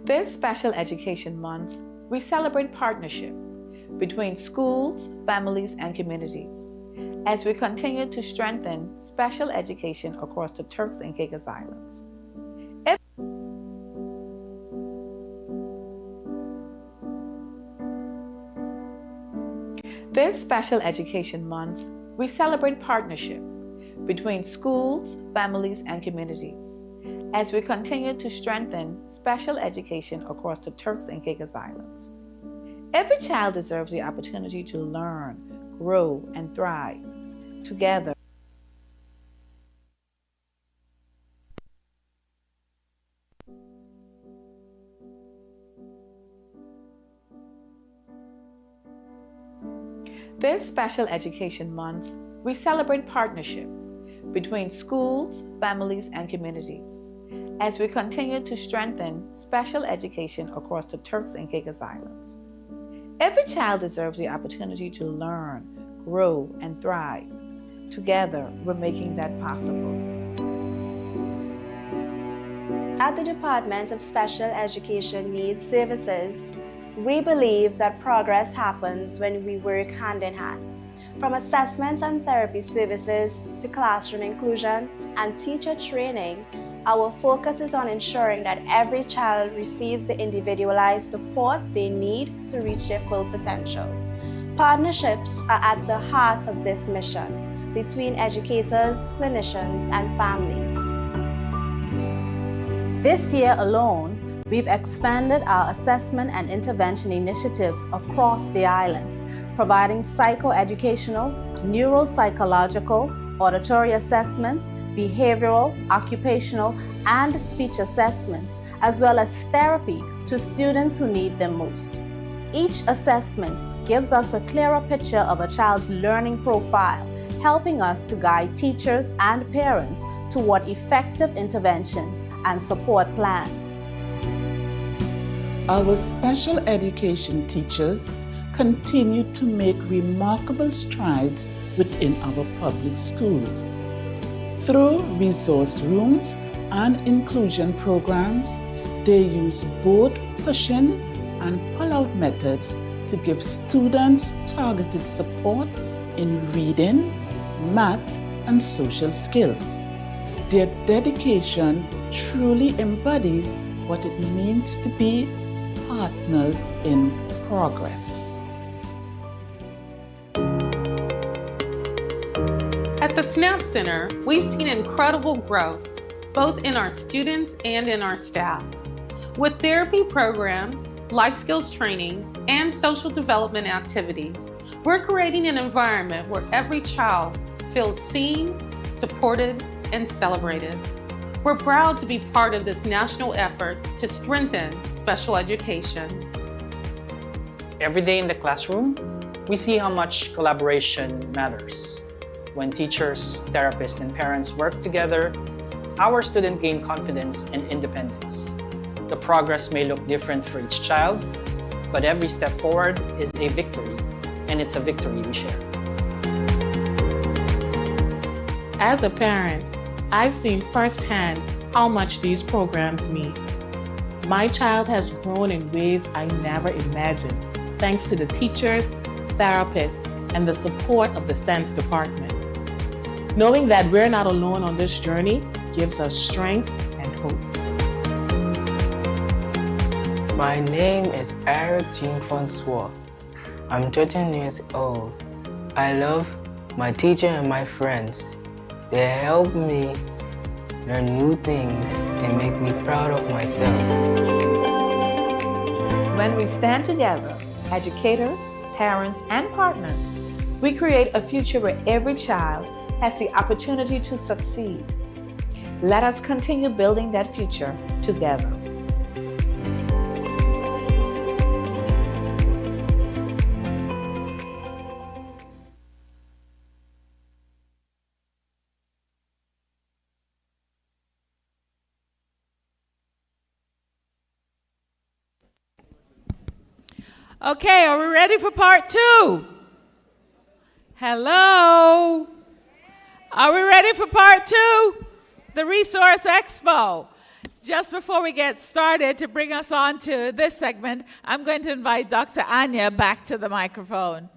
This Special Education Month, we celebrate partnership between schools, families, and communities as we continue to strengthen special education across the Turks and Caicos Islands. This Special Education Month, we celebrate partnership between schools, families, and communities as we continue to strengthen special education across the Turks and Caicos Islands. Every child deserves the opportunity to learn, grow, and thrive. Together, this Special Education Month, we celebrate partnership between schools, families, and communities as we continue to strengthen special education across the Turks and Caicos Islands. Every child deserves the opportunity to learn, grow, and thrive. Together, we're making that possible. At the Department of Special Education Needs Services, we believe that progress happens when we work hand in hand. From assessments and therapy services to classroom inclusion and teacher training, our focus is on ensuring that every child receives the individualized support they need to reach their full potential. Partnerships are at the heart of this mission between educators, clinicians, and families. This year alone, we've expanded our assessment and intervention initiatives across the islands, providing psychoeducational, neuropsychological, auditory assessments, behavioral, occupational, and speech assessments, as well as therapy to students who need them most. Each assessment gives us a clearer picture of a child's learning profile, helping us to guide teachers and parents toward effective interventions and support plans. Our special education teachers continue to make remarkable strides within our public schools. Through resource rooms and inclusion programs, they use both push-in and pull-out methods to give students targeted support in reading, math, and social skills. Their dedication truly embodies what it means to be partners in progress. At the SNAP Center, we've seen incredible growth, both in our students and in our staff. With therapy programs, life skills training, and social development activities, we're creating an environment where every child feels seen, supported, and celebrated. We're proud to be part of this national effort to strengthen special education. Every day in the classroom, we see how much collaboration matters. When teachers, therapists, and parents work together, our students gain confidence and independence. The progress may look different for each child, but every step forward is a victory, and it's a victory we share. As a parent, I've seen firsthand how much these programs mean. My child has grown in ways I never imagined, thanks to the teachers, therapists, and the support of the SENS department. Knowing that we're not alone on this journey gives us strength and hope. My name is Eric Jean-Francois. I'm 13 years old. I love my teacher and my friends. They help me learn new things and make me proud of myself. When we stand together, educators, parents, and partners, we create a future where every child has the opportunity to succeed. Let us continue building that future together. Okay, are we ready for part 2? Hello? Are we ready for part 2? The Resource Expo. Just before we get started, to bring us on to this segment, I'm going to invite Dr. Anya back to the microphone.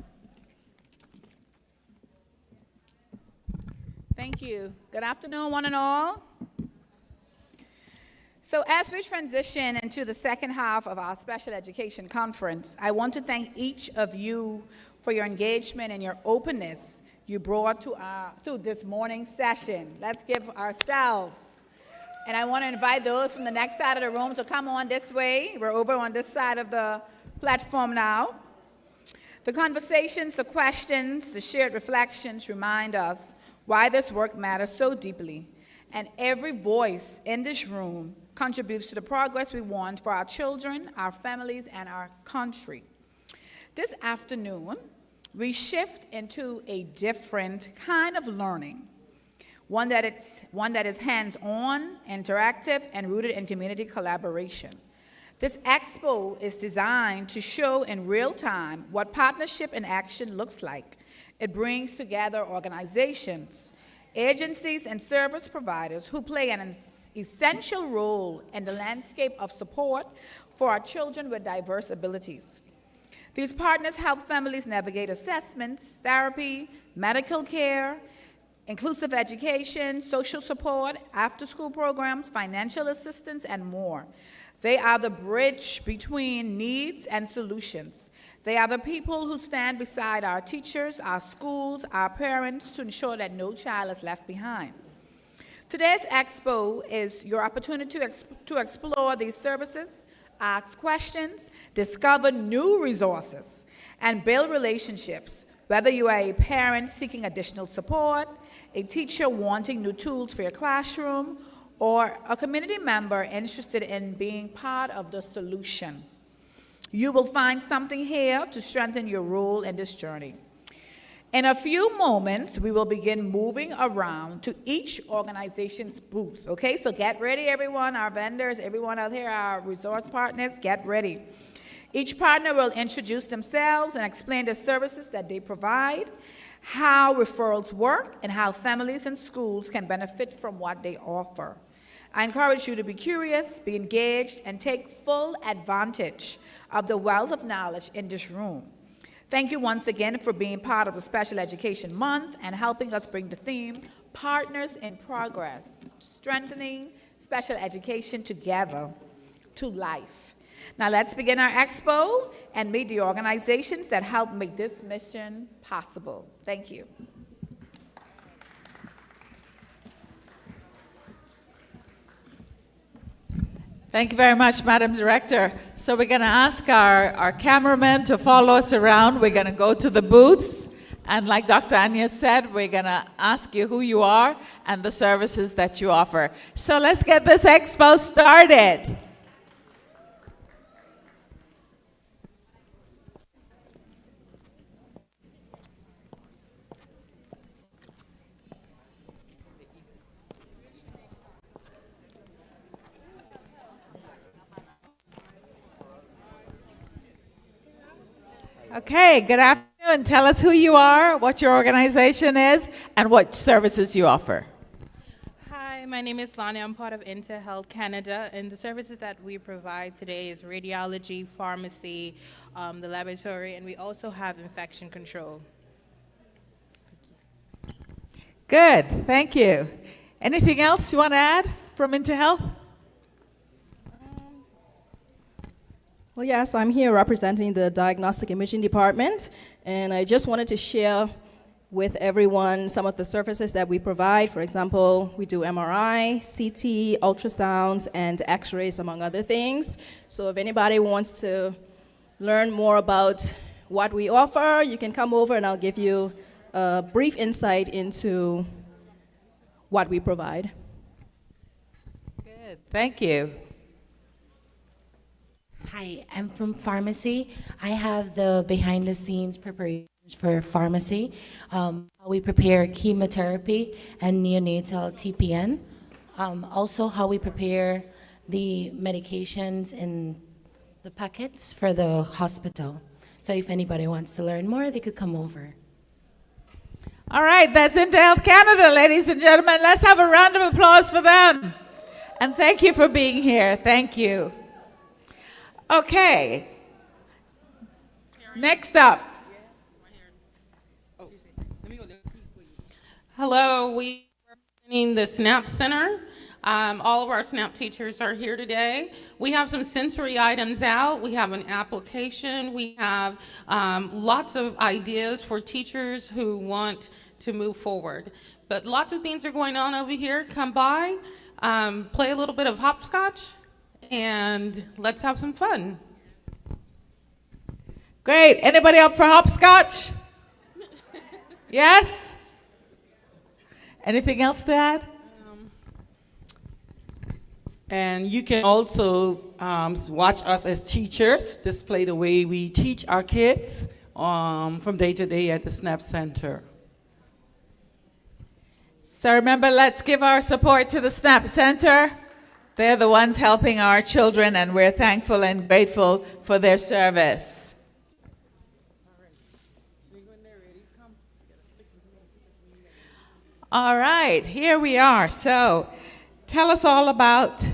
Thank you. Good afternoon, one and all. So as we transition into the second half of our special education conference, I want to thank each of you for your engagement and your openness you brought to through this morning's session. Let's give ourselves. And I want to invite those from the next side of the room to come on this way. We're over on this side of the platform now. The conversations, the questions, the shared reflections remind us why this work matters so deeply. And every voice in this room contributes to the progress we want for our children, our families, and our country. This afternoon, we shift into a different kind of learning, one that is hands-on, interactive, and rooted in community collaboration. This expo is designed to show in real time what partnership in action looks like. It brings together organizations, agencies, and service providers who play an essential role in the landscape of support for our children with diverse abilities. These partners help families navigate assessments, therapy, medical care, inclusive education, social support, after-school programs, financial assistance, and more. They are the bridge between needs and solutions. They are the people who stand beside our teachers, our schools, our parents to ensure that no child is left behind. Today's expo is your opportunity to explore these services, ask questions, discover new resources, and build relationships, whether you are a parent seeking additional support, a teacher wanting new tools for your classroom, or a community member interested in being part of the solution. You will find something here to strengthen your role in this journey. In a few moments, we will begin moving around to each organization's booth, okay? So get ready, everyone, our vendors, everyone out here, our resource partners, get ready. Each partner will introduce themselves and explain the services that they provide, how referrals work, and how families and schools can benefit from what they offer. I encourage you to be curious, be engaged, and take full advantage of the wealth of knowledge in this room. Thank you once again for being part of the Special Education Month and helping us bring the theme, Partners in Progress, strengthening special education together to life. Now let's begin our expo and meet the organizations that help make this mission possible. Thank you. Thank you very much, Madam Director. So we're going to ask our cameramen to follow us around. We're going to go to the booths. And like Dr. Anya said, we're going to ask you who you are and the services that you offer. So let's get this expo started. Okay, good afternoon. Tell us who you are, what your organization is, and what services you offer. Hi, my name is Lani. I'm part of InterHealth Canada, and the services that we provide today is radiology, pharmacy, the laboratory, and we also have infection control. Good, thank you. Anything else you want to add from InterHealth? Well, yes, I'm here representing the Diagnostic Imaging Department, and I just wanted to share with everyone some of the services that we provide. For example, we do MRI, CT, ultrasounds, and X-rays, among other things. So if anybody wants to learn more about what we offer, you can come over and I'll give you a brief insight into what we provide. Good, thank you. Hi, I'm from pharmacy. I have the behind the scenes preparations for pharmacy. We prepare chemotherapy and neonatal TPN. Also how we prepare the medications in the packets for the hospital. So if anybody wants to learn more, they could come over. All right, that's Inter Health Canada, ladies and gentlemen. Let's have a round of applause for them. And thank you for being here. Thank you. Okay. Next up. Hello, we are representing the SNAP Center. All of our SNAP teachers are here today. We have some sensory items out. We have an application. We have lots of ideas for teachers who want to move forward. But lots of things are going on over here. Come by, play a little bit of hopscotch, and let's have some fun. Great. Anybody up for hopscotch? Yes? Anything else to add? And you can also watch us as teachers display the way we teach our kids from day to day at the SNAP Center. So remember, let's give our support to the SNAP Center. They're the ones helping our children, and we're thankful and grateful for their service. All right, here we are. So tell us all about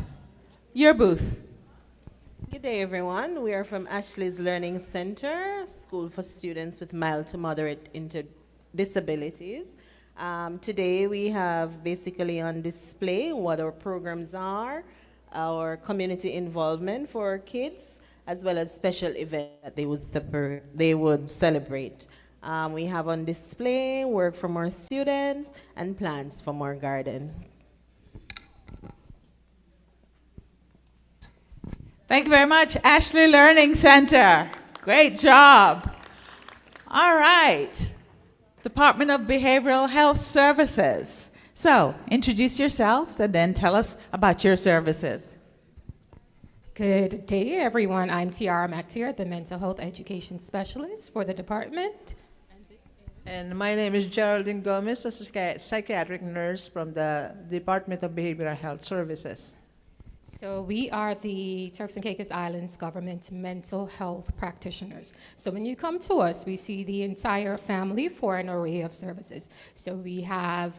your booth. Good day, everyone. We are from Ashley's Learning Center, school for students with mild to moderate disabilities. Today we have basically on display what our programs are, our community involvement for our kids, as well as special events that they would celebrate. We have on display work from our students and plants from our garden. Thank you very much, Ashley Learning Center. Great job. All right. Department of Behavioral Health Services. So, introduce yourselves and then tell us about your services. Good day, everyone. I'm Tiara McTeer, the Mental Health Education Specialist for the department. And my name is Geraldine Gomez, a psychiatric nurse from the Department of Behavioral Health Services. So we are the Turks and Caicos Islands government mental health practitioners. So when you come to us, we see the entire family for an array of services. So we have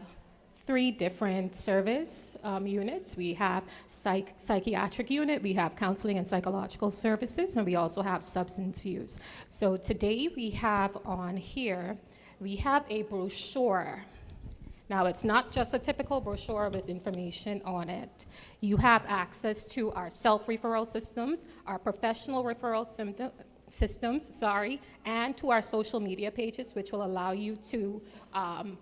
3 different service units. We have psychiatric unit, we have counseling and psychological services, and we also have substance use. So today we have on here, we have a brochure. Now, it's not just a typical brochure with information on it. You have access to our self-referral systems, our professional referral systems, and to our social media pages, which will allow you to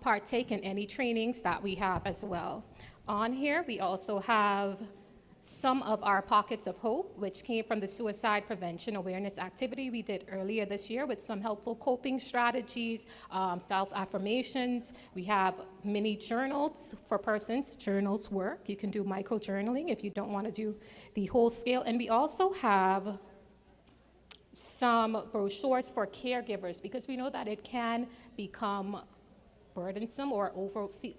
partake in any trainings that we have as well. On here, we also have some of our pockets of hope, which came from the suicide prevention awareness activity we did earlier this year with some helpful coping strategies, self-affirmations. We have mini journals for persons. Journals work. You can do micro-journaling if you don't want to do the whole scale. And we also have some brochures for caregivers because we know that it can become burdensome or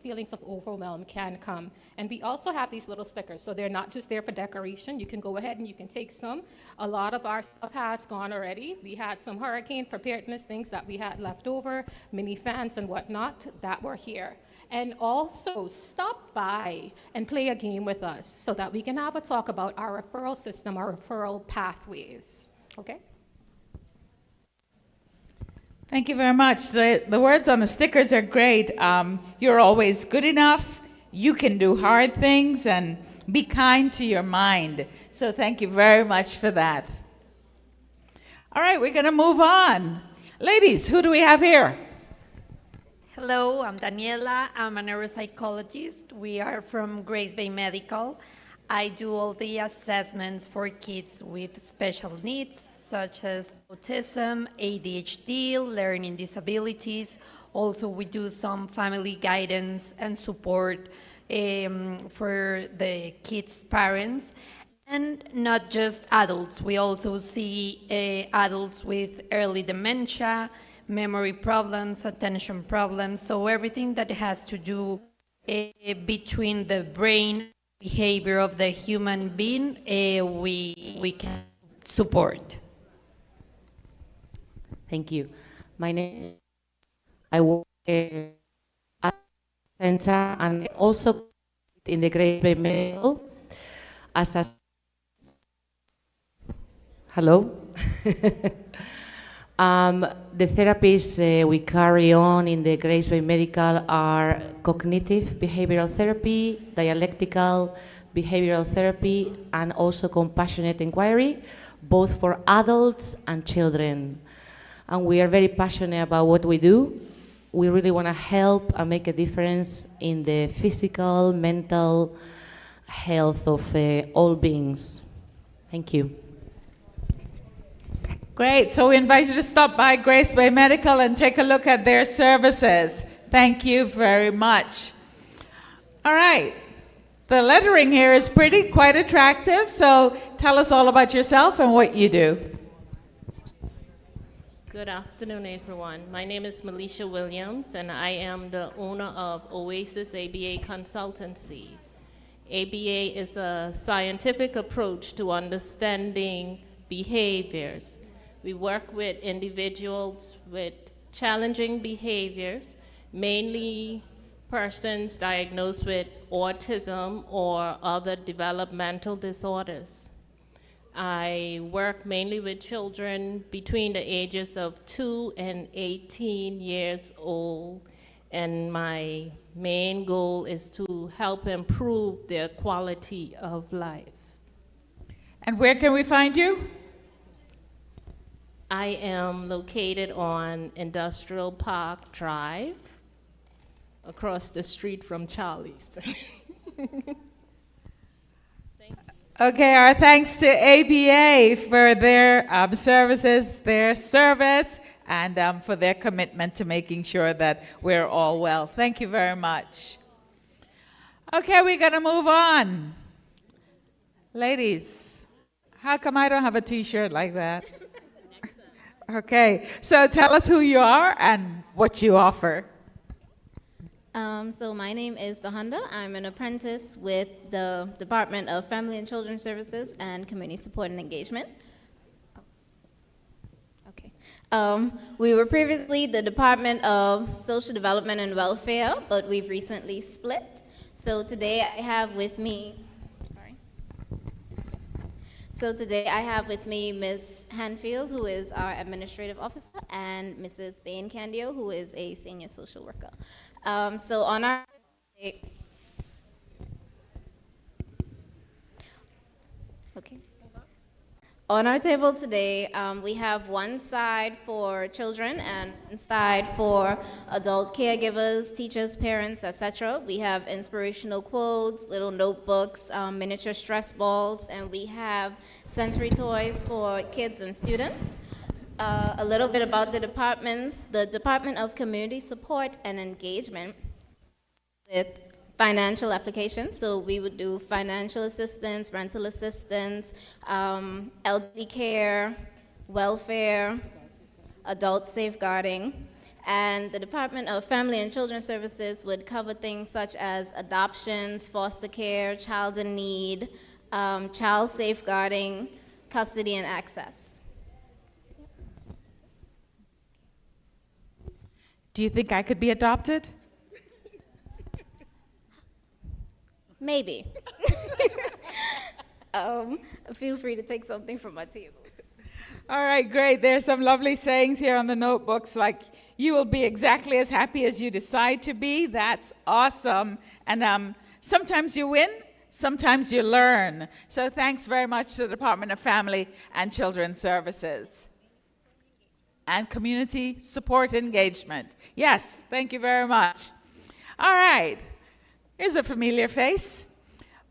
feelings of overwhelm can come. And we also have these little stickers, so they're not just there for decoration. You can go ahead and you can take some. A lot of our stuff has gone already. We had some hurricane preparedness things that we had left over, mini fans and whatnot that were here. And also stop by and play a game with us so that we can have a talk about our referral system, our referral pathways. Okay? Thank you very much. The words on the stickers are great. You're always good enough. You can do hard things and be kind to your mind. So thank you very much for that. All right, we're going to move on. Ladies, who do we have here? Hello, I'm Daniela. I'm a neuropsychologist. We are from Grace Bay Medical. I do all the assessments for kids with special needs, such as autism, ADHD, learning disabilities. Also, we do some family guidance and support for the kids' parents. And not just adults, we also see adults with early dementia, memory problems, attention problems, so everything that has to do between the brain behavior of the human being, we can support. Thank you. My name is, I work at center and also in the Grace Bay Medical as a hello. The therapies we carry on in the Grace Bay Medical are cognitive behavioral therapy, dialectical behavioral therapy, and also compassionate inquiry, both for adults and children. And we are very passionate about what we do. We really want to help and make a difference in the physical, mental health of all beings. Thank you. Great. So we invite you to stop by Grace Bay Medical and take a look at their services. Thank you very much. All right. The lettering here is quite attractive. So tell us all about yourself and what you do. Good afternoon, everyone. My name is Melisha Williams, and I am the owner of Oasis ABA Consultancy. ABA is a scientific approach to understanding behaviors. We work with individuals with challenging behaviors, mainly persons diagnosed with autism or other developmental disorders. I work mainly with children between the ages of 2 and 18 years old, and my main goal is to help improve their quality of life. And where can we find you? I am located on Industrial Park Drive, across the street from Charlie's. Okay, our thanks to ABA for their services, their service, and for their commitment to making sure that we're all well. Thank you very much. Okay, we're going to move on. Ladies, how come I don't have a t-shirt like that? Okay, so tell us who you are and what you offer. So my name is Dahanda. I'm an apprentice with the Department of Family and Children's Services and Community Support and Engagement. Okay. We were previously the Department of Social Development and Welfare, but we've recently split. So today I have with me, Ms. Hanfield, who is our administrative officer, and Mrs. Bain Candio, who is a senior social worker. So on our on our table today, we have one side for children and one side for adult caregivers, teachers, parents, etc. We have inspirational quotes, little notebooks, miniature stress balls, and we have sensory toys for kids and students. A little bit about the departments. The Department of Community Support and Engagement with financial applications. So we would do financial assistance, rental assistance, elderly care, welfare, adult safeguarding. And the Department of Family and Children's Services would cover things such as adoptions, foster care, child in need, child safeguarding, custody and access. Do you think I could be adopted? Maybe. Feel free to take something from my table. All right, great. There's some lovely sayings here on the notebooks, like, you will be exactly as happy as you decide to be. That's awesome. And sometimes you win, sometimes you learn. So thanks very much to the Department of Family and Children's Services. And community support engagement. Yes, thank you very much. All right, here's a familiar face.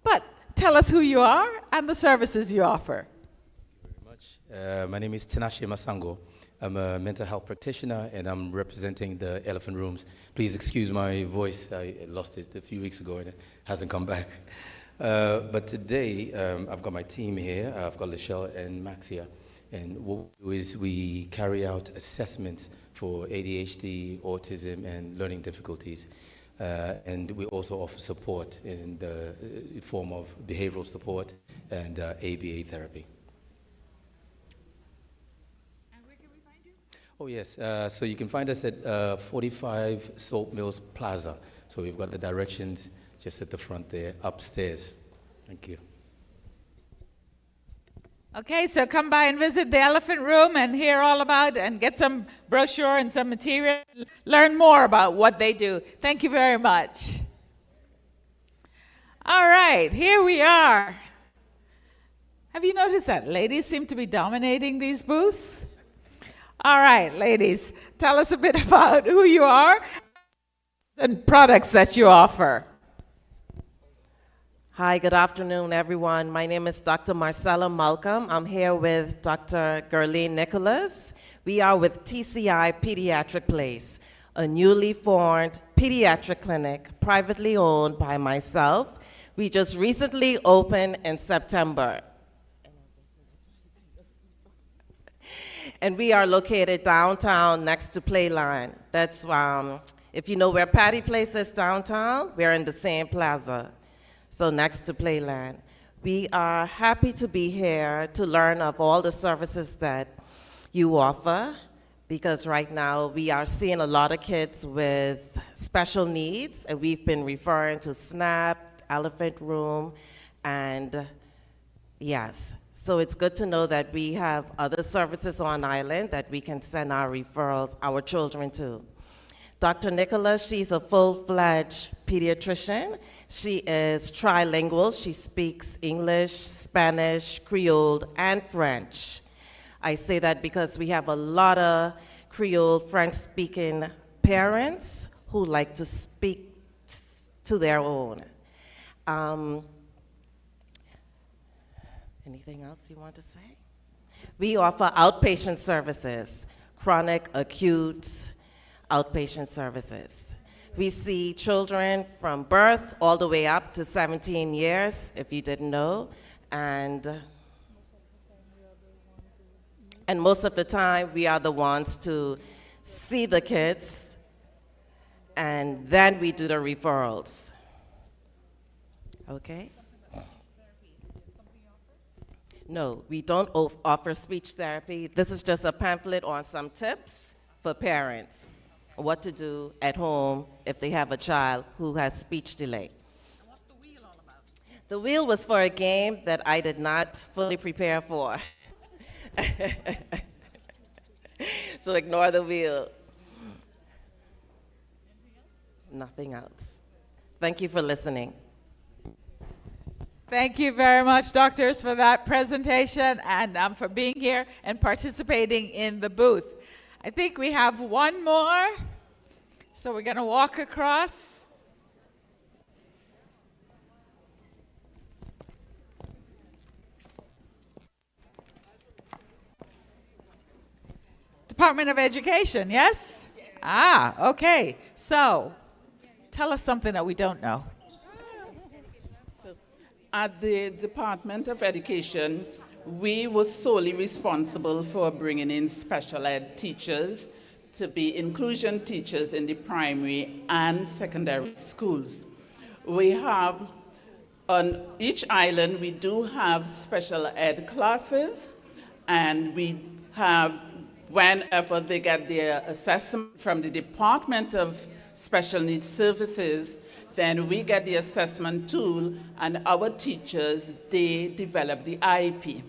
But tell us who you are and the services you offer. My name is Tinashe Masango. I'm a mental health practitioner, and I'm representing the Elephant Rooms. Please excuse my voice. I lost it a few weeks ago, and it hasn't come back. But today, I've got my team here. I've got Lachelle and Max here. And what we do is we carry out assessments for ADHD, autism, and learning difficulties. And we also offer support in the form of behavioral support and ABA therapy. And where can we find you? Oh, yes. So you can find us at 45 Salt Mills Plaza. So we've got the directions just at the front there, upstairs. Thank you. Okay, so come by and visit the Elephant Room and hear all about and get some brochure and some material. Learn more about what they do. Thank you very much. All right, here we are. Have you noticed that ladies seem to be dominating these booths? All right, ladies, tell us a bit about who you are and products that you offer. Hi, good afternoon, everyone. My name is Dr. Marcella Malcolm. I'm here with Dr. Gerlene Nicholas. We are with TCI Pediatric Place, a newly formed pediatric clinic privately owned by myself. We just recently opened in September. And we are located downtown next to Playline. That's, if you know where Patty Place is downtown, we're in the same plaza. So next to Playland. We are happy to be here to learn of all the services that you offer, because right now we are seeing a lot of kids with special needs, and we've been referring to SNAP, Elephant Room, and yes. So it's good to know that we have other services on island that we can send our referrals, our children to. Dr. Nicholas, she's a full-fledged pediatrician. She is trilingual. She speaks English, Spanish, Creole, and French. I say that because we have a lot of Creole, French-speaking parents who like to speak to their own. Anything else you want to say? We offer outpatient services, chronic, acute, outpatient services. We see children from birth all the way up to 17 years, if you didn't know, and most of the time we are the ones to see the kids, and then we do the referrals. Okay? No, we don't offer speech therapy. This is just a pamphlet on some tips for parents. What to do at home if they have a child who has speech delay. And what's the wheel all about? The wheel was for a game that I did not fully prepare for. So ignore the wheel. Nothing else. Thank you for listening. Thank you very much, doctors, for that presentation and for being here and participating in the booth. I think we have one more, so we're going to walk across. Department of Education, yes? Okay. So, tell us something that we don't know. At the Department of Education, we were solely responsible for bringing in special ed teachers to be inclusion teachers in the primary and secondary schools. We have, on each island, we do have special ed classes, and we have, whenever they get their assessment from the Department of Special Needs Services, then we get the assessment tool, and our teachers, they develop the IEP.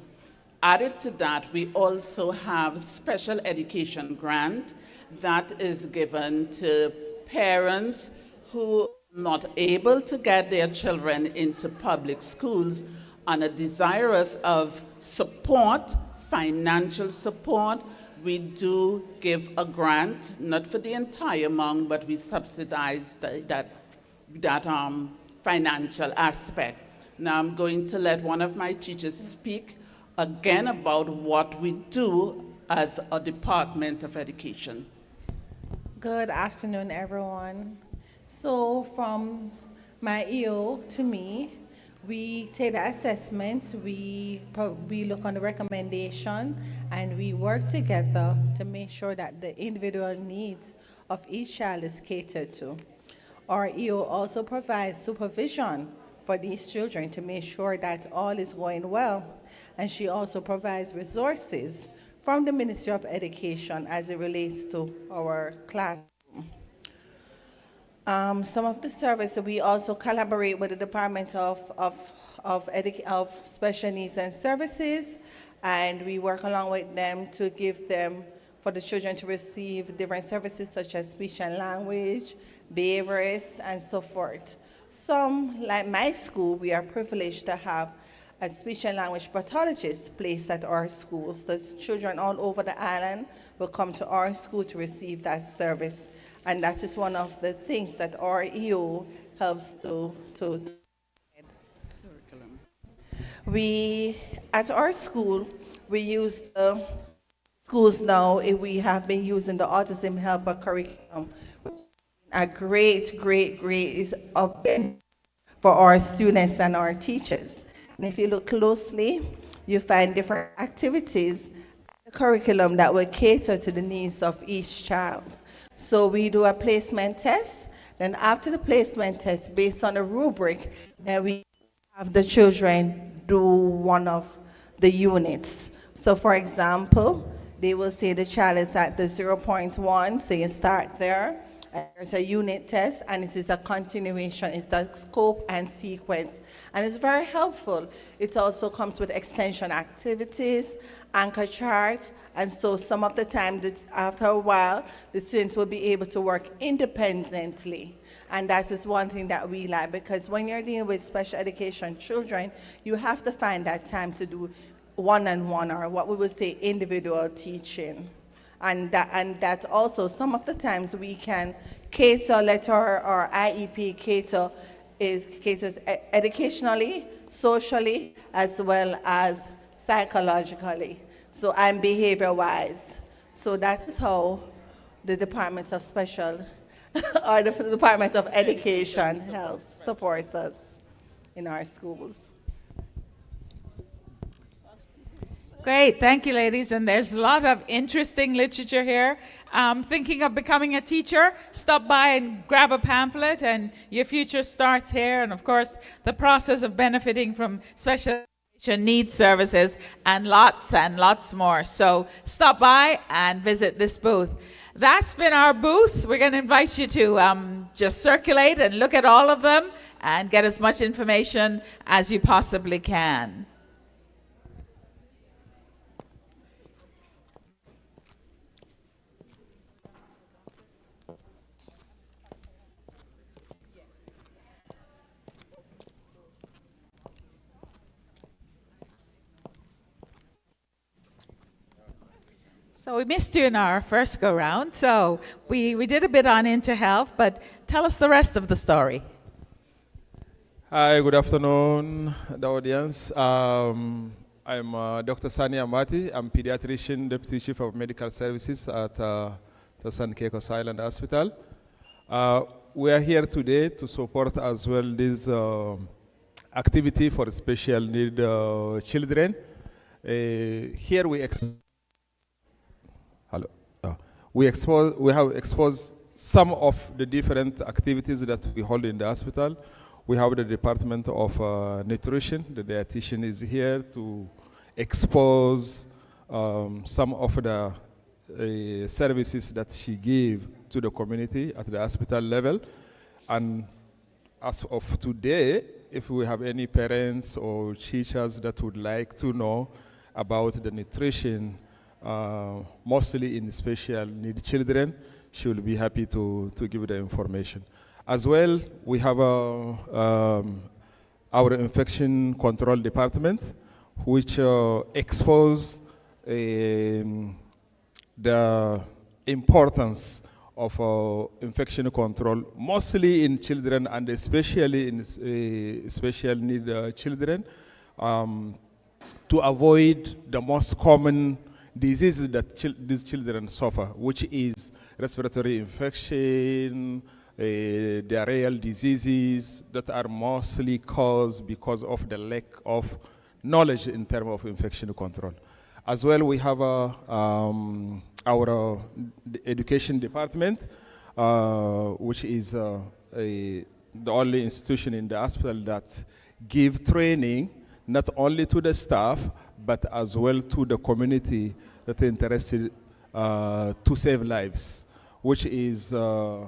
Added to that, we also have special education grant that is given to parents who are not able to get their children into public schools and are desirous of support, financial support. We do give a grant, not for the entire amount, but we subsidize that financial aspect. Now I'm going to let one of my teachers speak again about what we do as a Department of Education. Good afternoon, everyone. So from my EO to me, we take the assessment, we look on the recommendation, and we work together to make sure that the individual needs of each child is catered to. Our EO also provides supervision for these children to make sure that all is going well. And she also provides resources from the Ministry of Education as it relates to our classroom. Some of the services, we also collaborate with the Department of Special Needs and Services, and we work along with them to give them, for the children to receive different services such as speech and language, behaviorists, and so forth. Some, like my school, we are privileged to have a speech and language pathologist placed at our school. So children all over the island will come to our school to receive that service. And that is one of the things that our EO helps to We, at our school, we use the schools now, we have been using the Autism Helper curriculum, a great is for our students and our teachers. And if you look closely, you find different activities in the curriculum that will cater to the needs of each child. So we do a placement test, then after the placement test, based on a rubric, then we have the children do one of the units. So for example, they will say the child is at the 0.1, so you start there. There's a unit test, and it is a continuation. It's the scope and sequence, and it's very helpful. It also comes with extension activities, anchor charts, and so some of the time, after a while, the students will be able to work independently. And that is one thing that we like, because when you're dealing with special education children, you have to find that time to do one-on-one, or what we would say individual teaching. And that also, some of the times we can cater, let our IEP caters educationally, socially, as well as psychologically, so and behavior-wise. So that is how the Department of Special, or the Department of Education supports us in our schools. Great, thank you, ladies. And there's a lot of interesting literature here. Thinking of becoming a teacher, stop by and grab a pamphlet, and your future starts here. And of course, the process of benefiting from special education needs services, and lots more. So stop by and visit this booth. That's been our booth. We're going to invite you to just circulate and look at all of them and get as much information as you possibly can. So we missed you in our first go-round, so we did a bit on Into Health, but tell us the rest of the story. Hi, good afternoon, the audience. I'm Dr. Sani Amati. I'm pediatrician, Deputy Chief of Medical Services at the San Caicos Island Hospital. We are here today to support as well this activity for special need children. Here we have exposed some of the different activities that we hold in the hospital. We have the Department of Nutrition. The dietitian is here to expose some of the services that she gives to the community at the hospital level. And as of today, if we have any parents or teachers that would like to know about the nutrition, mostly in special need children, she will be happy to give the information. As well, we have our infection control department, which expose the importance of infection control, mostly in children and especially in special need children, to avoid the most common diseases that these children suffer, which is respiratory infection, diarrheal diseases that are mostly caused because of the lack of knowledge in terms of infection control. As well, we have our education department, which is the only institution in the hospital that give training not only to the staff, but as well to the community that are interested to save lives, which is a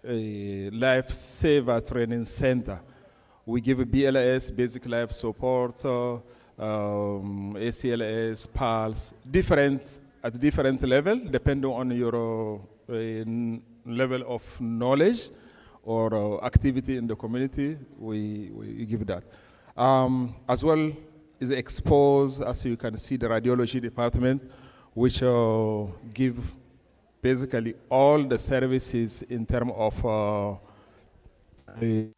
lifesaver training center. We give a BLS, basic life support, ACLS, PALS, at different level, depending on your level of knowledge or activity in the community, we give that. As well is exposed, as you can see, the radiology department, which give basically all the services in terms of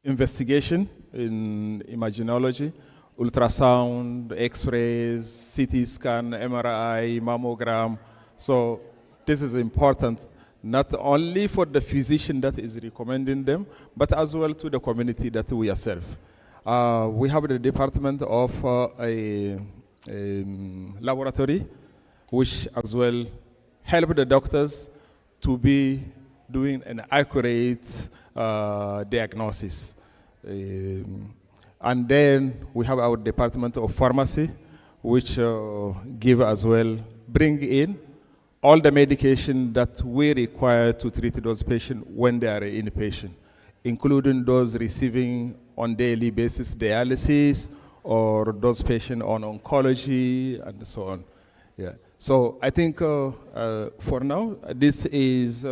investigation in imaginology, ultrasound, x-rays, CT scan, MRI, mammogram. So this is important, not only for the physician that is recommending them, but as well to the community that we serve. We have the department of a laboratory, which as well help the doctors to be doing an accurate diagnosis. And then we have our department of pharmacy, which give as well, bring in all the medication that we require to treat those patients when they are inpatient, including those receiving on daily basis dialysis or those patients on oncology and so on. Yeah. So I think for now, this is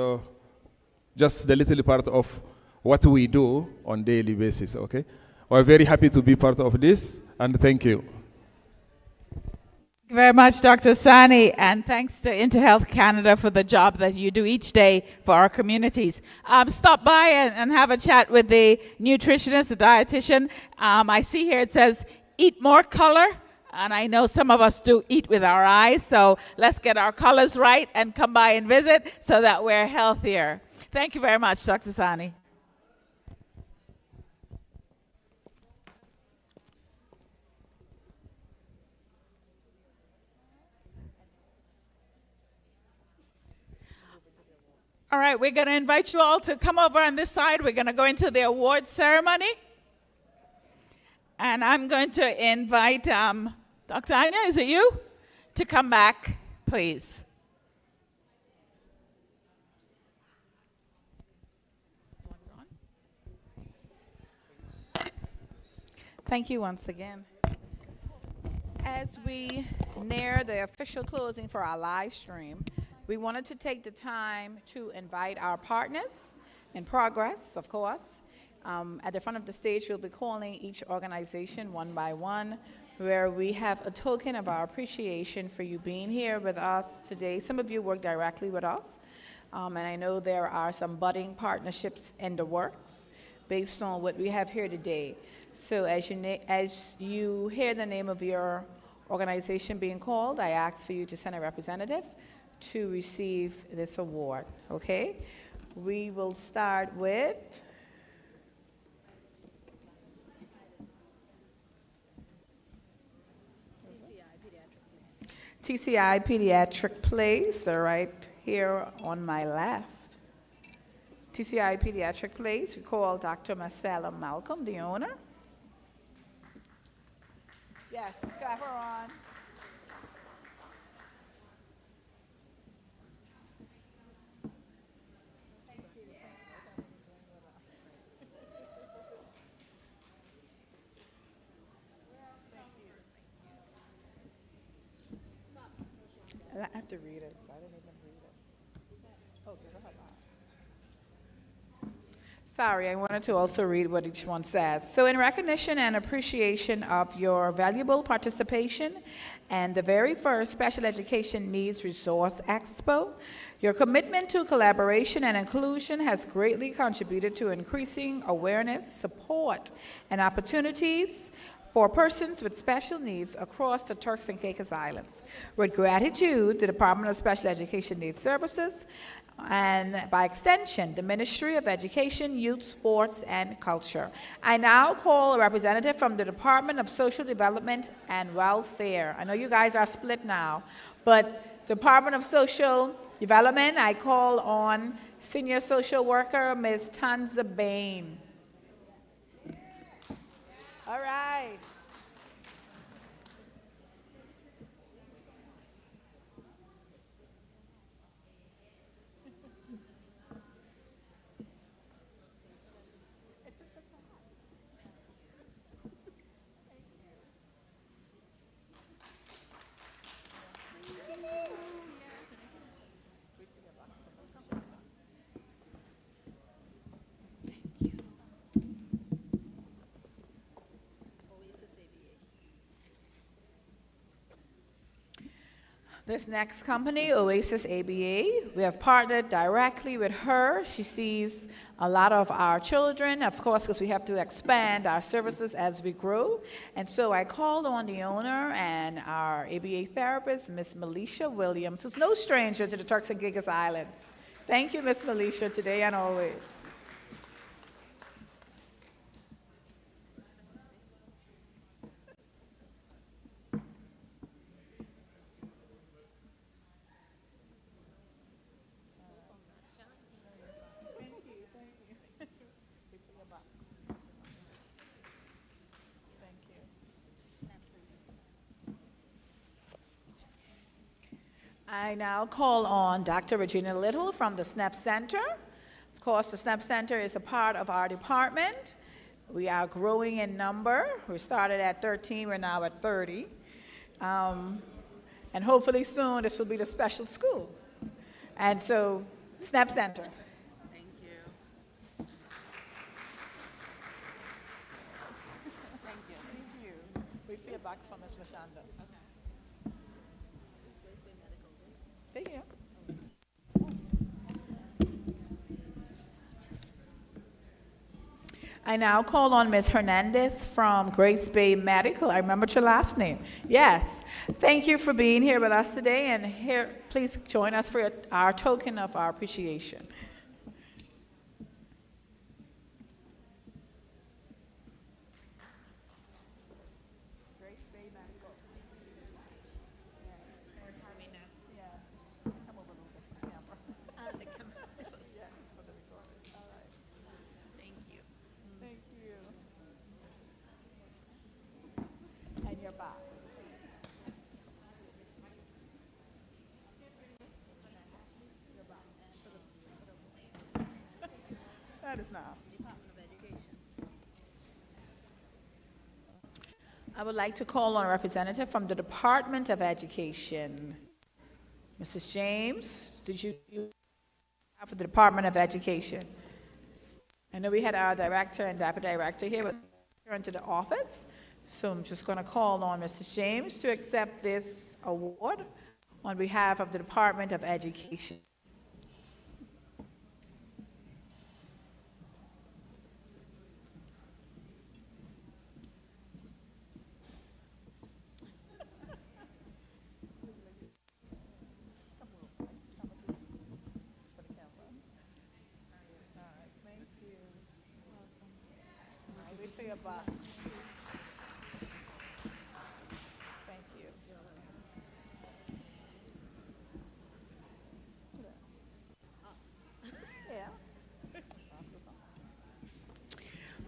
just the little part of what we do on daily basis, okay? We're very happy to be part of this, and thank you. Thank you very much, Dr. Sani, and thanks to InterHealth Canada for the job that you do each day for our communities. Stop by and have a chat with the nutritionist, the dietitian. I see here it says, eat more color, and I know some of us do eat with our eyes, so let's get our colors right and come by and visit so that we're healthier. Thank you very much, Dr. Sani. All right, we're going to invite you all to come over on this side. We're going to go into the awards ceremony. And I'm going to invite Dr. Anya, is it you? To come back, please. Thank you once again. As we near the official closing for our live stream, we wanted to take the time to invite our partners in progress, of course. At the front of the stage, we'll be calling each organization one by one, where we have a token of our appreciation for you being here with us today. Some of you work directly with us, and I know there are some budding partnerships in the works based on what we have here today. So as you hear the name of your organization being called, I ask for you to send a representative to receive this award, okay? We will start with TCI Pediatric Place. They're right here on my left. TCI Pediatric Place, we call Dr. Marcella Malcolm, the owner. Yes, clap her on. I have to read it. I didn't even read it. Okay, go ahead. Sorry, I wanted to also read what each one says. So, in recognition and appreciation of your valuable participation and the very first Special Education Needs Resource Expo, your commitment to collaboration and inclusion has greatly contributed to increasing awareness, support, and opportunities for persons with special needs across the Turks and Caicos Islands. With gratitude, the Department of Special Education Needs Services, and by extension, the Ministry of Education, Youth, Sports, and Culture. I now call a representative from the Department of Social Development and Welfare. I know you guys are split now, but Department of Social Development, I call on Senior Social Worker, Ms. Tanza Bain. All right. This next company, Oasis ABA, we have partnered directly with her. She sees a lot of our children, of course, because we have to expand our services as we grow. And so I called on the owner and our ABA therapist, Ms. Melisha Williams, who's no stranger to the Turks and Caicos Islands. Thank you, Ms. Melisha, today and always. I now call on Dr. Regina Little from the SNP Center. Of course, the SNP Center is a part of our department. We are growing in number. We started at 13, we're now at 30. And hopefully soon this will be the special school. And so, SNP Center. Thank you. Thank you. Thank you. We see a box from Ms. LaShonda. Thank you. I now call on Ms. Hernandez from Grace Bay Medical. I remembered your last name. Yes. Thank you for being here with us today, and here, please join us for our token of our appreciation. That is now. I would like to call on a representative from the Department of Education. Mrs. James, did you have for the Department of Education? I know we had our director and deputy director here, but return to the office. So I'm just going to call on Mrs. James to accept this award on behalf of the Department of Education. Thank you.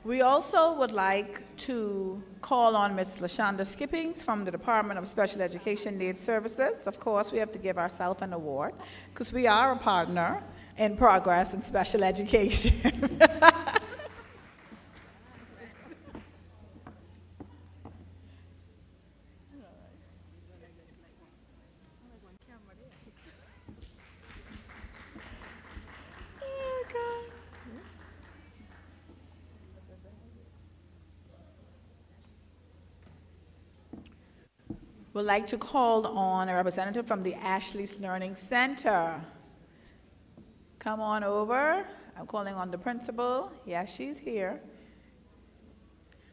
We also would like to call on Ms. LaShonda Skippings from the Department of Special Education Needs Services. Of course, we have to give ourselves an award because we are a partner in progress in special education. Would like to call on a representative from the Ashley's Learning Center. Come on over. I'm calling on the principal. Yes, she's here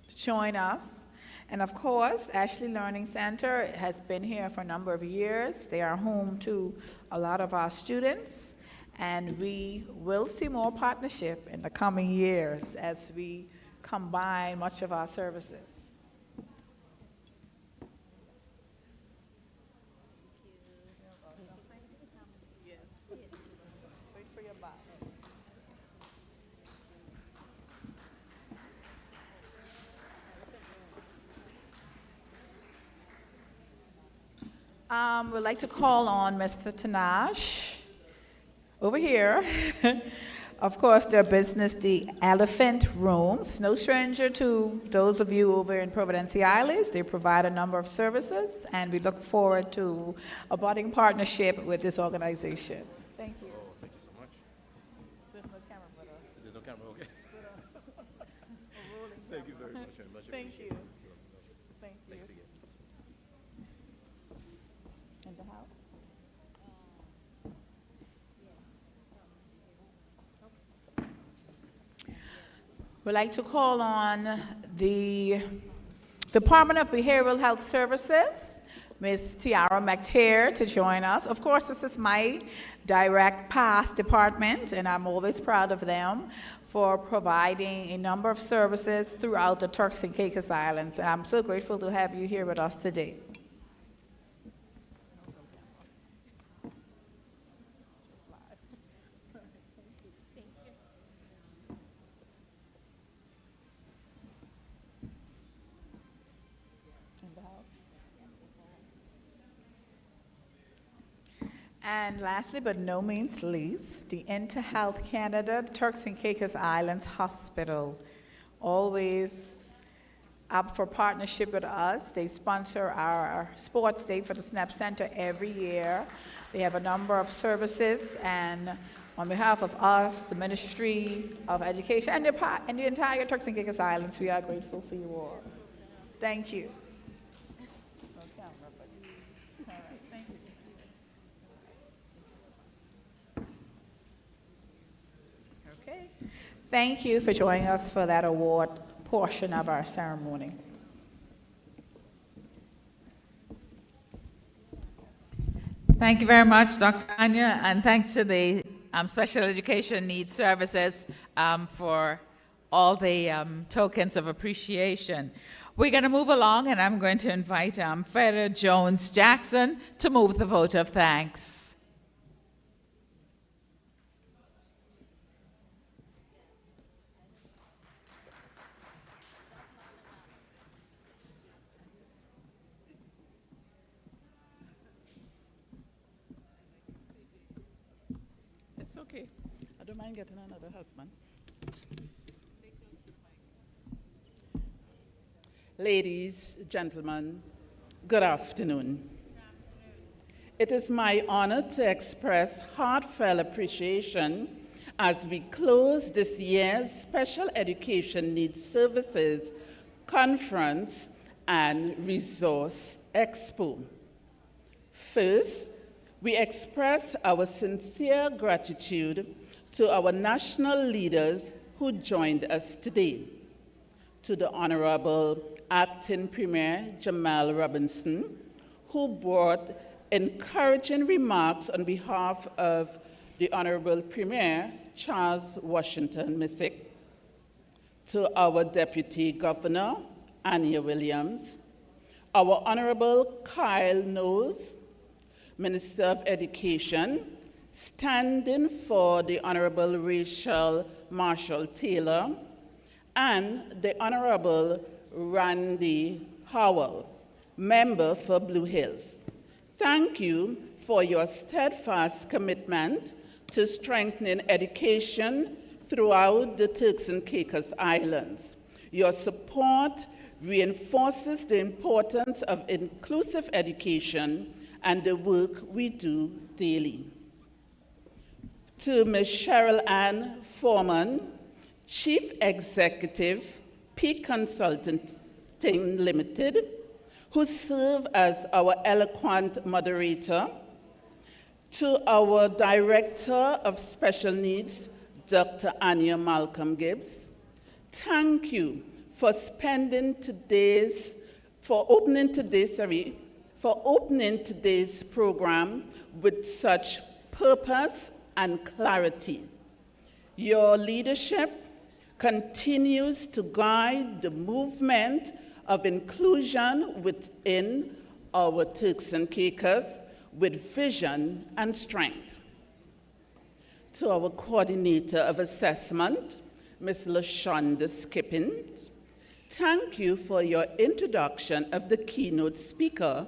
to join us. And of course, Ashley Learning Center has been here for a number of years. They are home to a lot of our students, and we will see more partnership in the coming years as we combine much of our services. We'd like to call on Mr. Tanash over here. Of course, their business, the Elephant Rooms. No stranger to those of you over in Providencia Isles. They provide a number of services, and we look forward to a budding partnership with this organization. Thank you. Oh, thank you so much. There's no camera, but There's no camera, okay. Thank you very much. Thank you. Thank you. Thanks again. In the house? We'd like to call on the Department of Behavioral Health Services, Ms. Tiara McTeer, to join us. Of course, this is my direct past department, and I'm always proud of them for providing a number of services throughout the Turks and Caicos Islands. And I'm so grateful to have you here with us today. And lastly, but no means least, the InterHealth Canada Turks and Caicos Islands Hospital, always up for partnership with us. They sponsor our sports day for the SNAP Center every year. They have a number of services, and on behalf of us, the Ministry of Education, and the entire Turks and Caicos Islands, we are grateful for you all. Thank you. Thank you for joining us for that award portion of our ceremony. Thank you very much, Dr. Anya, and thanks to the Special Education Needs Services for all the tokens of appreciation. We're going to move along, and I'm going to invite Feder Jones-Jackson to move the vote of thanks. It's okay. I don't mind getting another husband. Ladies, gentlemen, good afternoon. It is my honor to express heartfelt appreciation as we close this year's Special Education Needs Services Conference and Resource Expo. First, we express our sincere gratitude to our national leaders who joined us today. To the Honorable Acting Premier Jamal Robinson, who brought encouraging remarks on behalf of the Honorable Premier Charles Washington Missick. To our Deputy Governor Anya Williams, our Honorable Kyle Knowles, Minister of Education, standing for the Honorable Rachel Marshall Taylor, and the Honorable Randy Howell, member for Blue Hills. Thank you for your steadfast commitment to strengthening education throughout the Turks and Caicos Islands. Your support reinforces the importance of inclusive education and the work we do daily. To Ms. Cheryl Ann Foreman, Chief Executive, Peak Consulting Limited, who serve as our eloquent moderator, to our Director of Special Needs, Dr. Anya Malcolm Gibbs. Thank you for opening today's program with such purpose and clarity. Your leadership continues to guide the movement of inclusion within our Turks and Caicos with vision and strength. To our Coordinator of Assessment, Ms. LaShonda Skippins, thank you for your introduction of the keynote speaker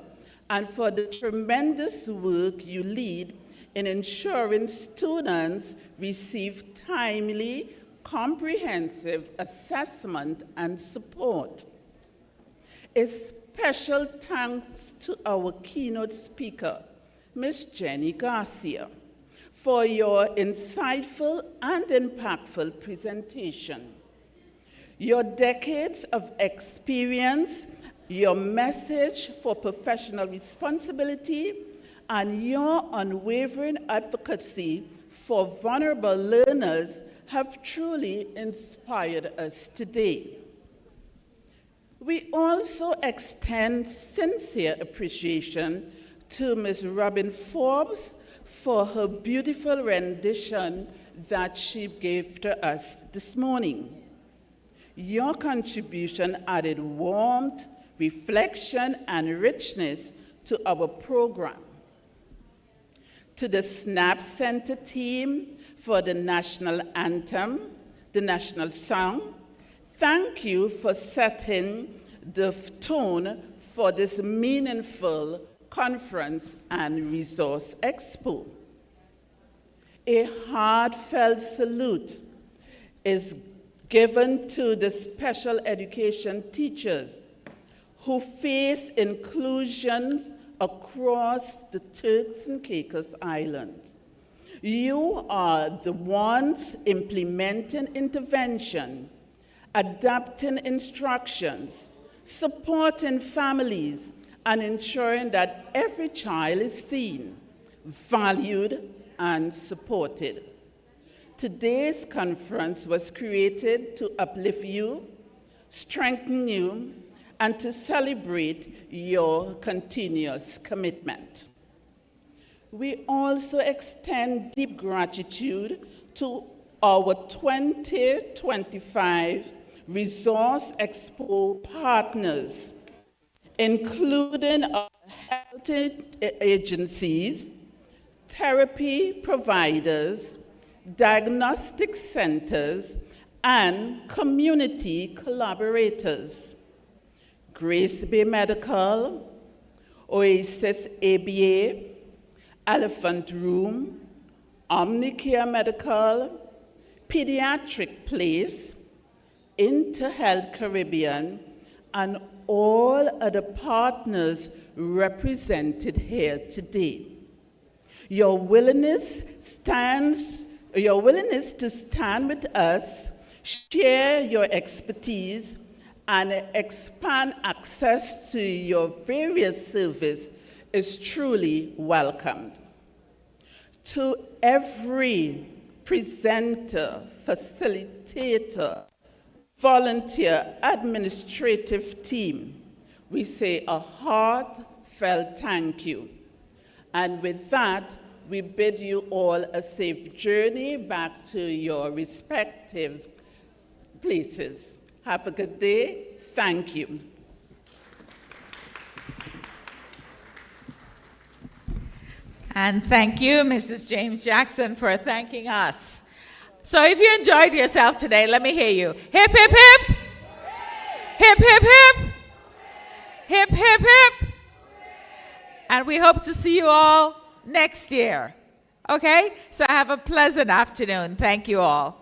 and for the tremendous work you lead in ensuring students receive timely, comprehensive assessment and support. A special thanks to our keynote speaker, Ms. Jenny Garcia, for your insightful and impactful presentation. Your decades of experience, your message for professional responsibility, and your unwavering advocacy for vulnerable learners have truly inspired us today. We also extend sincere appreciation to Ms. Robin Forbes for her beautiful rendition that she gave to us this morning. Your contribution added warmth, reflection, and richness to our program. To the SNAP Center team for the national anthem, the national song, thank you for setting the tone for this meaningful conference and resource expo. A heartfelt salute is given to the special education teachers who face inclusions across the Turks and Caicos Islands. You are the ones implementing intervention, adapting instructions, supporting families, and ensuring that every child is seen, valued, and supported. Today's conference was created to uplift you, strengthen you, and to celebrate your continuous commitment. We also extend deep gratitude to our 2025 Resource Expo partners, including our health agencies, therapy providers, diagnostic centers, and community collaborators. Grace Bay Medical, Oasis ABA, Elephant Room, Omnicare Medical, Pediatric Place, InterHealth Caribbean, and all other partners represented here today. Your willingness to stand with us, share your expertise, and expand access to your various services is truly welcomed. To every presenter, facilitator, volunteer, administrative team, we say a heartfelt thank you. And with that, we bid you all a safe journey back to your respective places. Have a good day. Thank you. And thank you, Mrs. James Jackson, for thanking us. So if you enjoyed yourself today, let me hear you. Hip, hip, hip. Hip, hip, hip. Hip, hip, hip. And we hope to see you all next year. Okay? So have a pleasant afternoon. Thank you all.